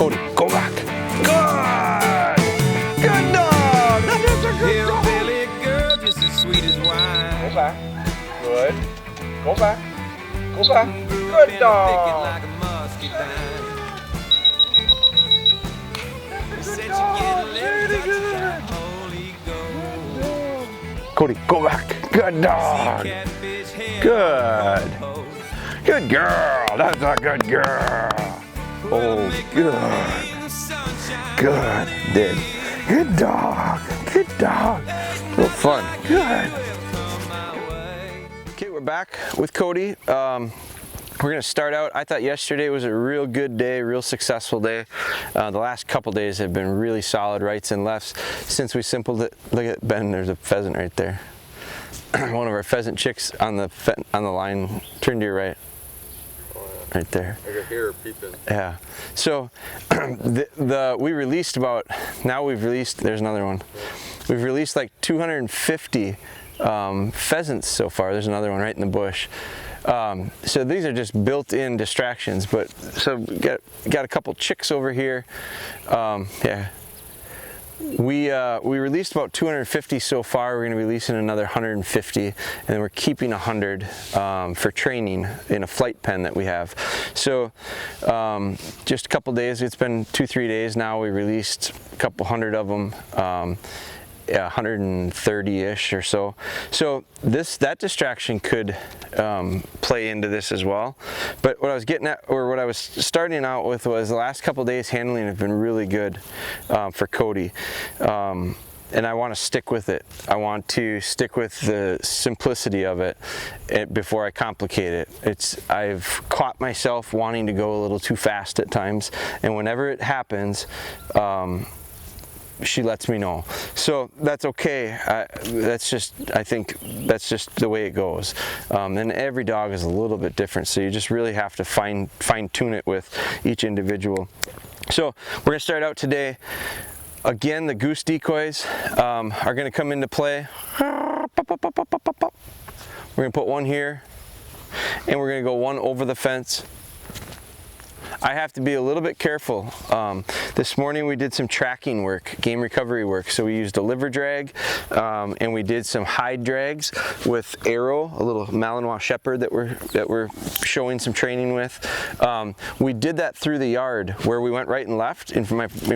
Cody, go back. Good! Good dog! That's a good dog! Hillbilly girl, just as sweet as wine. Go back. Good. Go back. Go back. Good dog! Like a muscadine. Said you get a little touch of that Holy Ghost. Cody, go back. Good dog! Catfish hair. Good. Good girl. That's a good girl. Oh, good. Good. Did. Good dog. Good dog. Real fun. Good. Okay, we're back with Cody. We're gonna start out. I thought yesterday was a real good day, real successful day. The last couple days have been really solid rights and lefts since we simpled it. Look at Ben, there's a pheasant right there. One of our pheasant chicks on the line. Turn to your right. Right there. I can hear her peeping. Yeah. So we released there's another one. We've released like 250 pheasants so far. There's another one right in the bush. So these are just built-in distractions, but so we got a couple chicks over here. Yeah. We released about 250 so far. We're going to be releasing another 150, and then we're keeping 100 for training in a flight pen that we have. So just a couple days, it's been 2-3 days now, we released a couple hundred of them. 130-ish or so. So that distraction could play into this as well. But what I was getting at, or what I was starting out with, was the last couple days handling have been really good for Cody. And I want to stick with it. I want to stick with the simplicity of it before I complicate it. I've caught myself wanting to go a little too fast at times, and whenever it happens, she lets me know. So that's okay. I think that's just the way it goes. And every dog is a little bit different, so you just really have to fine tune it with each individual. So we're gonna start out today. Again, the goose decoys are gonna come into play. We're gonna put one here, and we're gonna go one over the fence. I have to be a little bit careful. This morning we did some tracking work, game recovery work. So we used a liver drag, and we did some hide drags with Arrow, a little Malinois Shepherd that we're showing some training with. We did that through the yard where we went right and left in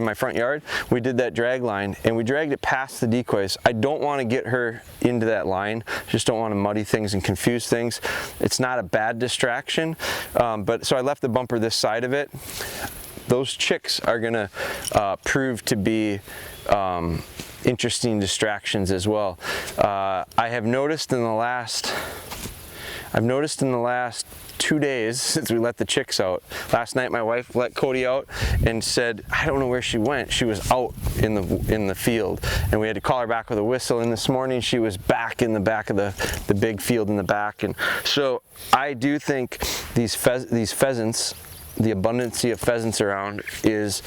my front yard. We did that drag line, and we dragged it past the decoys. I don't want to get her into that line. Just don't want to muddy things and confuse things. It's not a bad distraction, but so I left the bumper this side of it. Those chicks are gonna prove to be interesting distractions as well. I've noticed in the last 2 days since we let the chicks out. Last night my wife let Cody out and said, I don't know where she went. She was out in the field, and we had to call her back with a whistle. And this morning she was back in the back of the big field in the back. And so I do think these pheasants, the abundance of pheasants around, is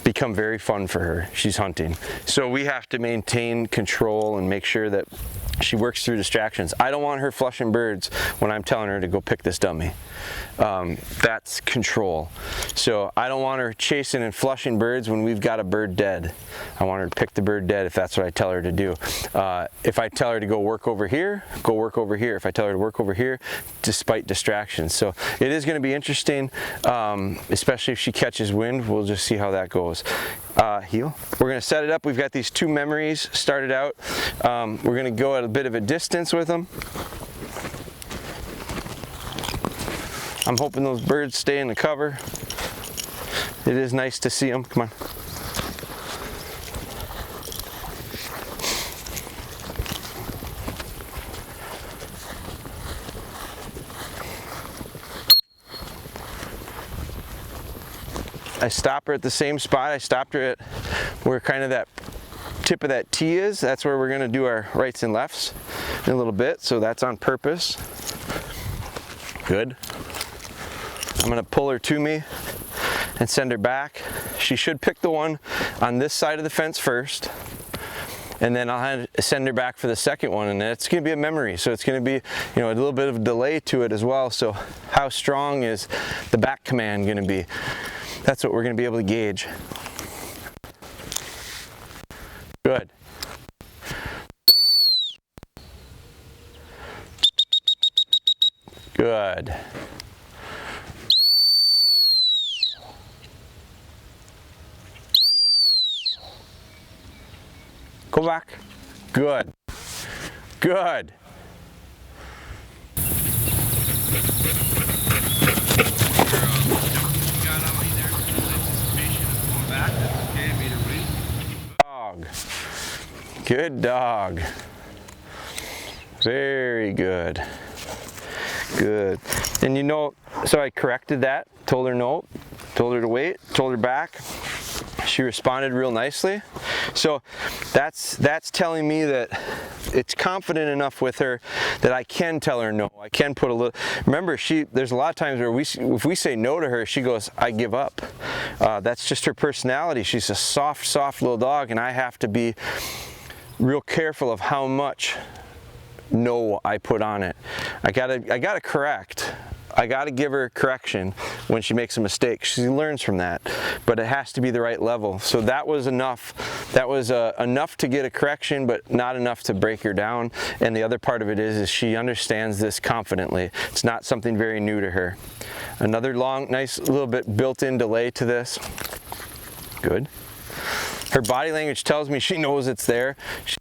become very fun for her. She's hunting. So we have to maintain control and make sure that she works through distractions. I don't want her flushing birds when I'm telling her to go pick this dummy. That's control. So I don't want her chasing and flushing birds when we've got a bird dead. I want her to pick the bird dead if that's what I tell her to do. If I tell her to go work over here, go work over here. If I tell her to work over here, despite distractions. So it is going to be interesting, especially if she catches wind. We'll just see how that goes. Heel. We're going to set it up. We've got these two memories started out. We're going to go at a bit of a distance with them. I'm hoping those birds stay in the cover. It is nice to see them. Come on. I stop her at the same spot. I stopped her at where kind of that tip of that T is. That's where we're going to do our rights and lefts in a little bit. So that's on purpose. Good. I'm going to pull her to me and send her back. She should pick the one on this side of the fence first, and then I'll send her back for the second one, and it's going to be a memory. So it's going to be, a little bit of a delay to it as well. So how strong is the back command going to be? That's what we're going to be able to gauge. Good. Good. Go back. Good. Good. Dog. Good dog. Very good. Good. And you know, so I corrected that, told her no, told her to wait, told her back. She responded real nicely. So that's telling me that it's confident enough with her that I can tell her no. I can put a little, remember, there's a lot of times where if we say no to her, she goes, I give up. That's just her personality. She's a soft little dog, and I have to be real careful of how much no I put on it. I gotta correct. I gotta give her correction when she makes a mistake. She learns from that, but it has to be the right level. So that was enough. That was enough to get a correction, but not enough to break her down. And the other part of it is she understands this confidently. It's not something very new to her. Another long, nice little bit built-in delay to this. Good. Her body language tells me she knows it's there. She's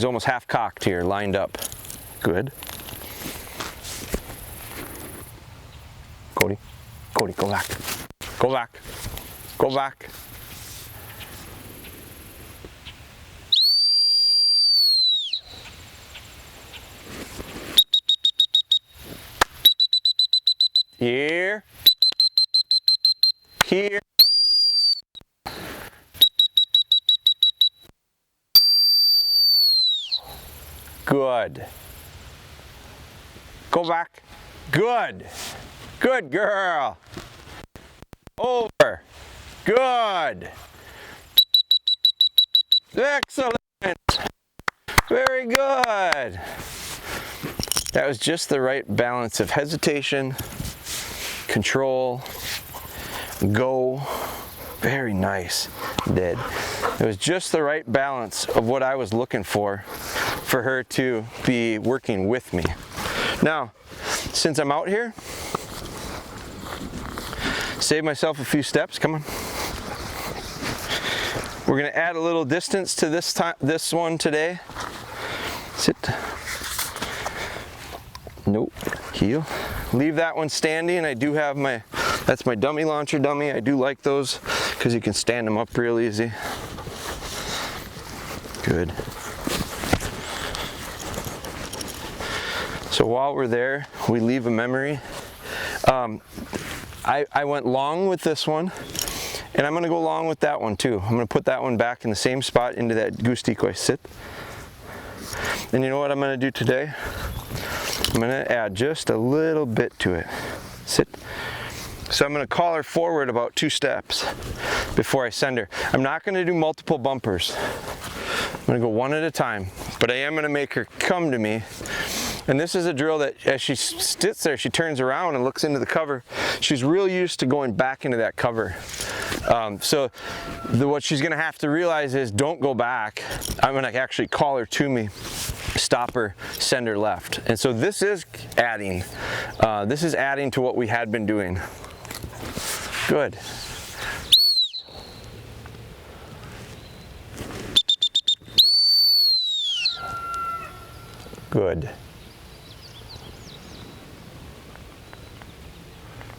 almost half cocked here, lined up. Good. Cody, Cody, go back. Go back. Go back. Here. Here. Good. Go back. Good. Good girl. Over. Good. Excellent. Very good. That was just the right balance of hesitation, control, go. Very nice. Did. It was just the right balance of what I was looking for her to be working with me. Now, since I'm out here, save myself a few steps. Come on. We're going to add a little distance to this one today. Sit. Nope. Heel. Leave that one standing. I do have that's my dummy launcher dummy. I do like those because you can stand them up real easy. Good. So while we're there, we leave a memory. I went long with this one, and I'm going to go long with that one too. I'm going to put that one back in the same spot into that goose decoy. Sit. And you know what I'm going to do today? I'm going to add just a little bit to it. Sit. So I'm going to call her forward about 2 steps before I send her. I'm not going to do multiple bumpers. I'm going to go one at a time, but I am going to make her come to me. And this is a drill that as she sits there, she turns around and looks into the cover. She's real used to going back into that cover. So what she's going to have to realize is don't go back. I'm going to actually call her to me, stop her, send her left. And so this is adding. This is adding to what we had been doing. Good. Good.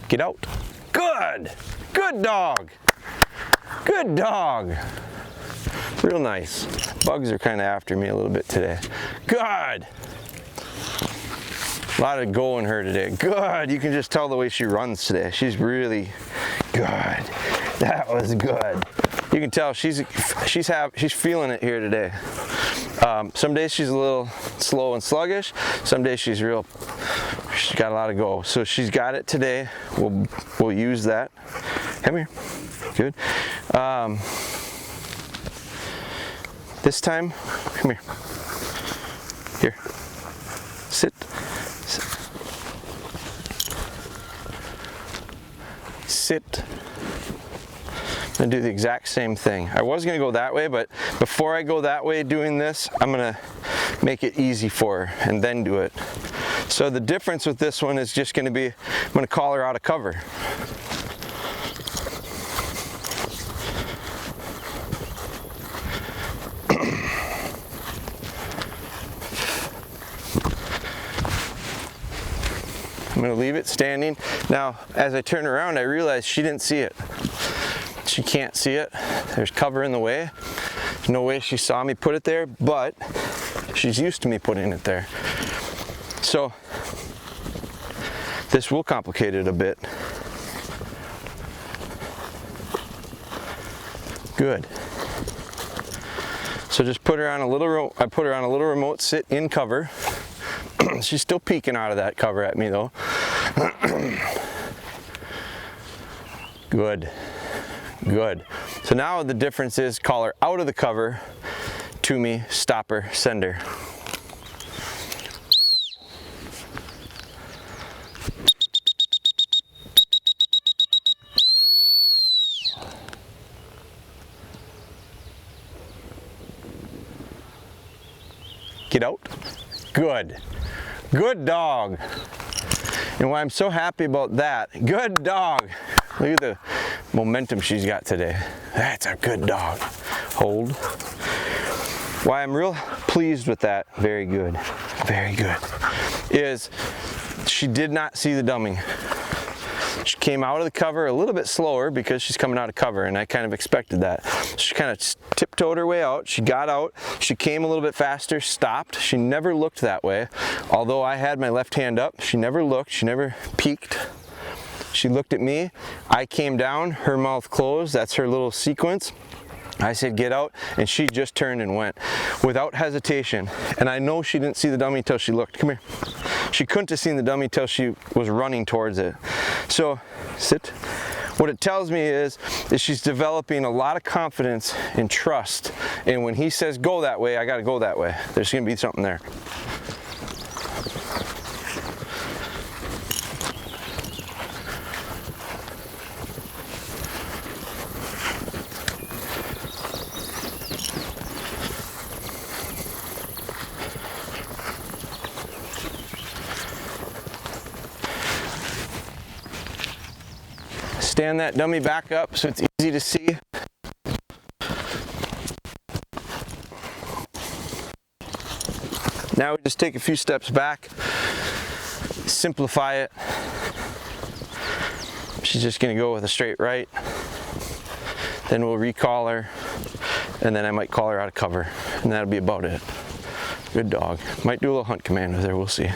Get out. Good. Good dog. Good dog. Real nice. Bugs are kind of after me a little bit today. Good. A lot of go in her today. Good. You can just tell the way she runs today. She's really good. That was good. You can tell she's feeling it here today. Some days she's a little slow and sluggish. Some days she's got a lot of go. So she's got it today. We'll use that. Come here. Good. This time, come here. Here. Sit. sit. And do the exact same thing. I was gonna go that way, but before I go that way doing this, I'm gonna make it easy for her and then do it. So the difference with this one is just gonna be, I'm gonna call her out of cover. I'm gonna leave it standing. Now, as I turn around, I realize she didn't see it. She can't see it. There's cover in the way. There's no way she saw me put it there, but she's used to me putting it there. So, this will complicate it a bit. Good. So just put her on a little, I put her on a little remote sit in cover. She's still peeking out of that cover at me though. Good, good. So now the difference is call her out of the cover to me, stop her, send her. Get out. Good. Good dog. And why I'm so happy about that, good dog. Look at the momentum she's got today. That's a good dog. Hold. Why I'm real pleased with that, very good, is she did not see the dummy. She came out of the cover a little bit slower because she's coming out of cover, and I kind of expected that. She kind of tiptoed her way out. She got out. She came a little bit faster, stopped. She never looked that way. Although I had my left hand up, she never looked. She never peeked. She looked at me. I came down. Her mouth closed. That's her little sequence. I said, get out, and she just turned and went without hesitation. And I know she didn't see the dummy till she looked. Come here. She couldn't have seen the dummy till she was running towards it. So, sit. What it tells me is she's developing a lot of confidence and trust. And when he says, go that way, I gotta go that way. There's gonna be something there. Stand that dummy back up so it's easy to see. Now we just take a few steps back, simplify it. She's just gonna go with a straight right. Then we'll recall her, and then I might call her out of cover, and that'll be about it. Good dog. Might do a little hunt command with her, we'll see.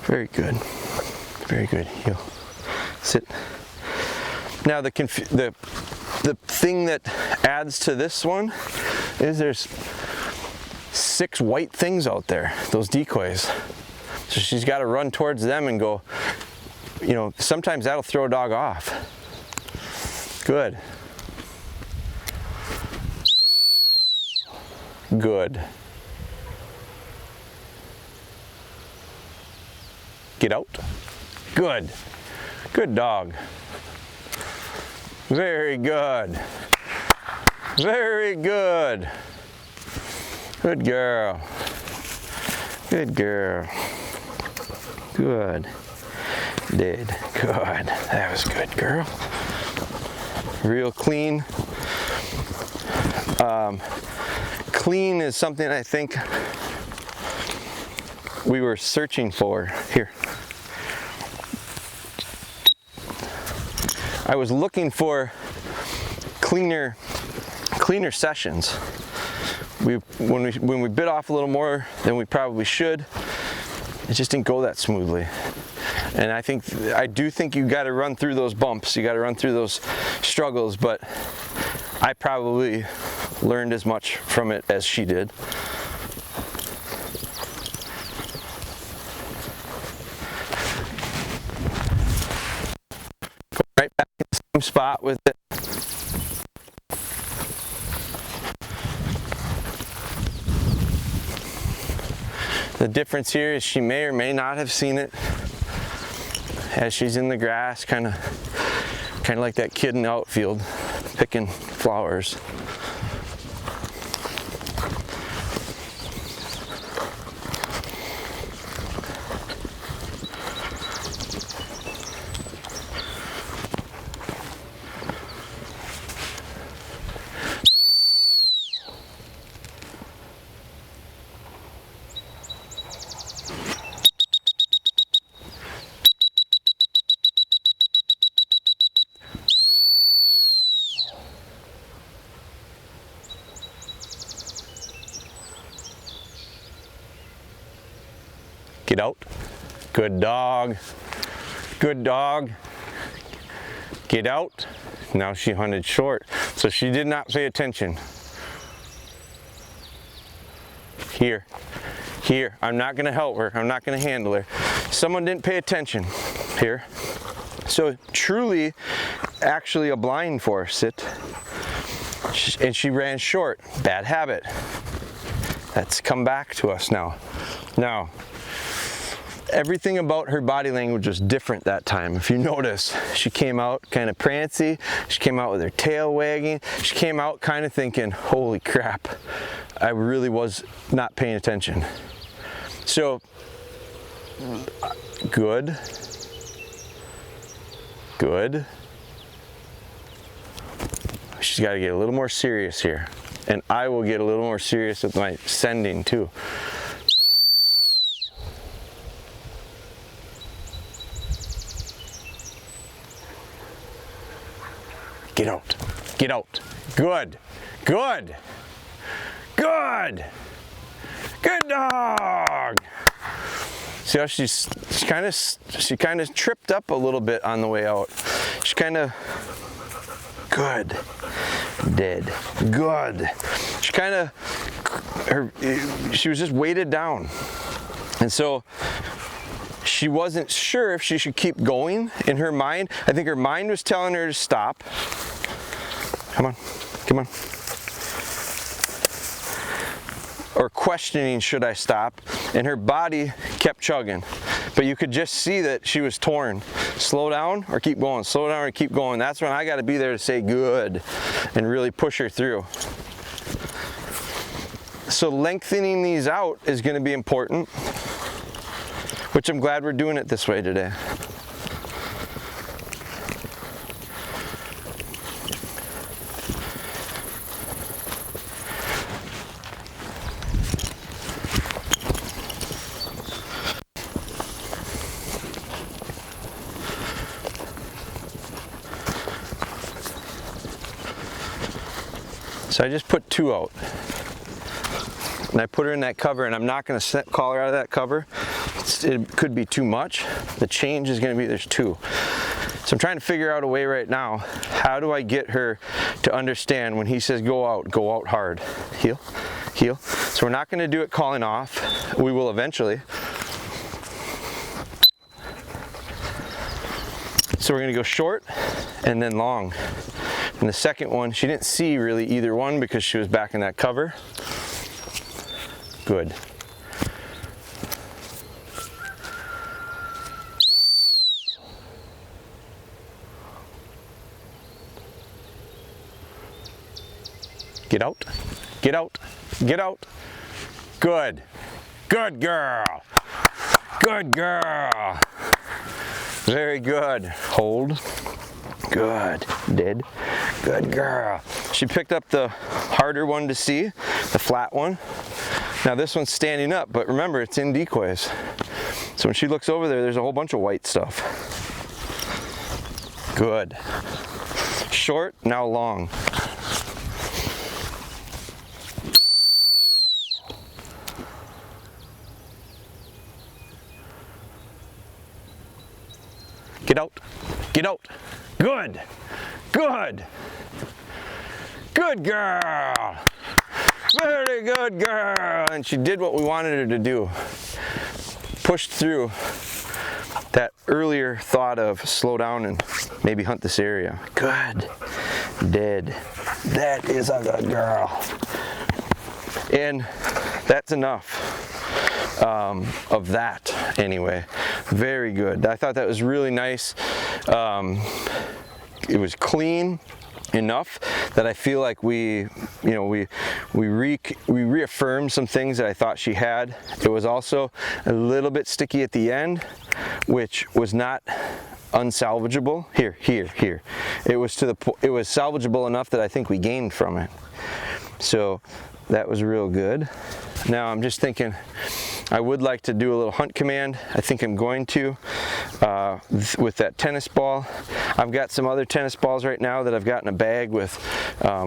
Very good. Very good. Heel. Sit. Now the thing that adds to this one is there's 6 white things out there, those decoys. So she's got to run towards them and go, you know, sometimes that'll throw a dog off. Good. Good. Get out. Good. Good dog. Very good. Very good. Good girl. Good girl. Good. Did. Good. That was good, girl. Real clean. Clean is something I think we were searching for. Here. I was looking for cleaner sessions. When we bit off a little more than we probably should, it just didn't go that smoothly. And I do think you got to run through those bumps. You got to run through those struggles. But I probably learned as much from it as she did. Right back in the same spot with it. The difference here is she may or may not have seen it as she's in the grass, kind of Kind of like that kid in the outfield picking flowers. Get out. Good dog. Good dog. Get out. Now she hunted short, so she did not pay attention. Here. Here. I'm not going to help her. I'm not going to handle her. Someone didn't pay attention. Here. So truly, actually a blind for her. Sit. And she ran short. Bad habit. That's come back to us now. Now, everything about her body language was different that time. If you notice, she came out kind of prancy. She came out with her tail wagging. She came out kind of thinking, holy crap, I really was not paying attention. So, good. Good. She's got to get a little more serious here. And I will get a little more serious with my sending too. Get out. Get out. Good. Good. Good. Good dog. See how she kind of tripped up a little bit on the way out. She kind of good. Dead. Good. She kind of she was just weighted down. And so she wasn't sure if she should keep going in her mind. I think her mind was telling her to stop. Come on, come on. Or questioning, should I stop? And her body kept chugging. But you could just see that she was torn. Slow down or keep going, slow down or keep going. That's when I got to be there to say good and really push her through. So lengthening these out is going to be important, which I'm glad we're doing it this way today. So I just put 2 out. And I put her in that cover, and I'm not going to call her out of that cover. It could be too much. The change is going to be there's 2. So I'm trying to figure out a way right now. How do I get her to understand when he says go out hard. Heel, heel. So we're not going to do it calling off. We will eventually. So we're going to go short and then long. And the second one, she didn't see really either one because she was back in that cover. Good. Get out, get out, get out. Good. Good girl. Good girl. Very good. Hold. Good. Did. Good girl. She picked up the harder one to see, the flat one. Now this one's standing up, but remember it's in decoys. So when she looks over there, there's a whole bunch of white stuff. Good. Short, now long. Get out. Get out. Good. Good. Good girl. Very good girl. And she did what we wanted her to do. Pushed through that earlier thought of slow down and maybe hunt this area. Good. Did. That is a good girl. And that's enough. Of that anyway. Very good. I thought that was really nice. was clean enough that I feel like we reaffirmed some things that I thought she had. It was also a little bit sticky at the end, which was not unsalvageable. Here. It was salvageable enough that I think we gained from it. So that was real good. Now I'm just thinking I would like to do a little hunt command. I think I'm going to with that tennis ball. I've got some other tennis balls right now that I've got in a bag with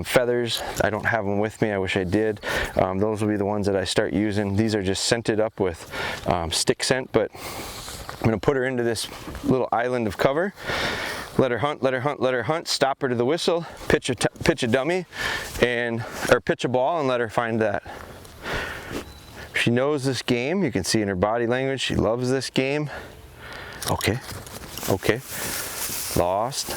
feathers. I don't have them with me. I wish I did. Those will be the ones that I start using. These are just scented up with stick scent, but I'm going to put her into this little island of cover. Let her hunt, stop her to the whistle, pitch a dummy, or pitch a ball and let her find that. She knows this game. You can see in her body language, she loves this game. Okay. Lost.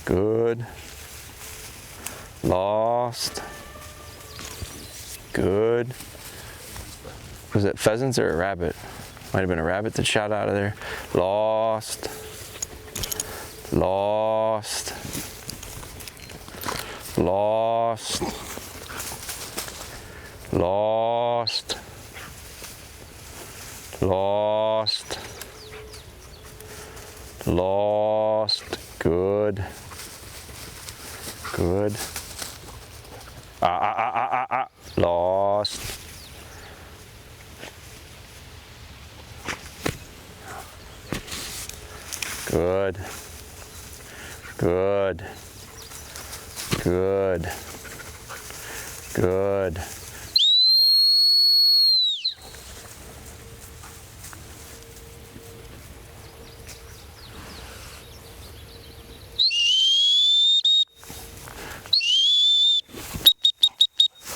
Good. Lost. Good. Was it pheasants or a rabbit? Might have been a rabbit that shot out of there. Lost. Good. Lost.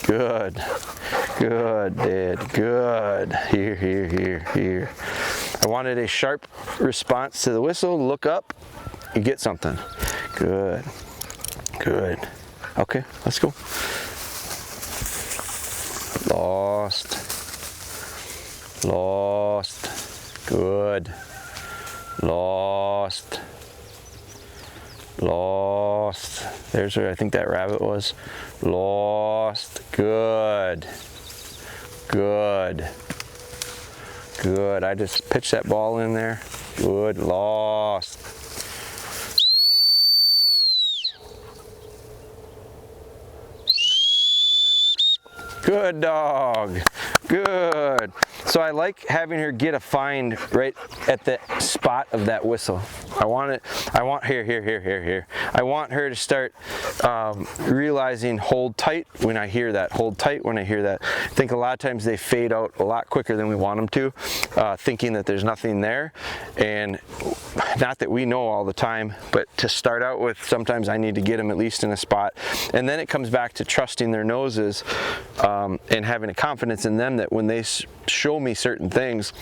Good. Good, Dad. Good. Here. I wanted a sharp response to the whistle. Look up. You get something. Good. Okay, let's go. Lost. Good. Lost. There's where I think that rabbit was. Lost. Good. I just pitched that ball in there. Good. Lost. Good dog. Good. So I like having her get a find right at the spot of that whistle. I want here. I want her to start realizing hold tight when I hear that. I think a lot of times they fade out a lot quicker than we want them to, thinking that there's nothing there. And not that we know all the time, but to start out with, sometimes I need to get them at least in a spot. And then it comes back to trusting their noses and having a confidence in them that when they show me certain things,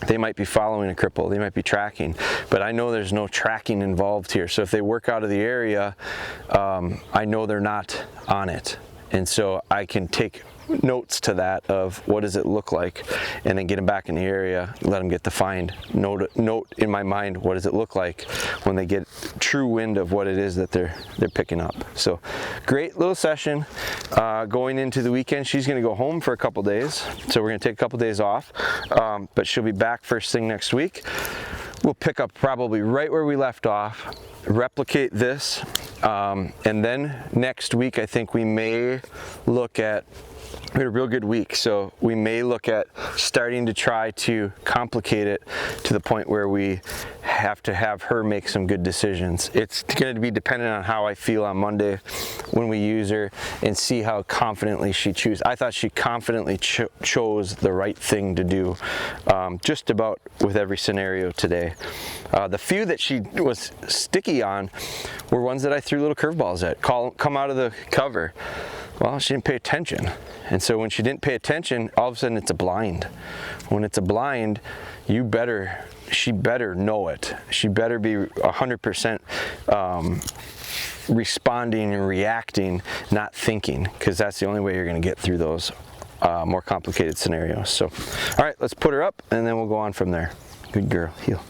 they might be following a cripple, they might be tracking, but I know there's no tracking involved here. So if they work out of the area, I know they're not on it. And so I can take notes to that of what does it look like, and then get them back in the area, let them get the find. Note in my mind, what does it look like when they get true wind of what it is that they're picking up. So great little session. Going into the weekend, she's going to go home for a couple days, so we're going to take a couple days off, but she'll be back first thing next week. We'll pick up probably right where we left off, replicate this, and then next week I think we may look at, we had a real good week, so we may look at starting to try to complicate it to the point where we have to have her make some good decisions. It's going to be dependent on how I feel on Monday when we use her and see how confidently she chooses. I thought she confidently chose the right thing to do, just about with every scenario today. The few that she was sticky on were ones that I threw little curveballs at. Come out of the cover. Well, she didn't pay attention. And so when she didn't pay attention, all of a sudden it's a blind. When it's a blind, she better know it. She better be 100% responding and reacting, not thinking, because that's the only way you're going to get through those more complicated scenarios. So, all right, let's put her up and then we'll go on from there. Good girl, heel.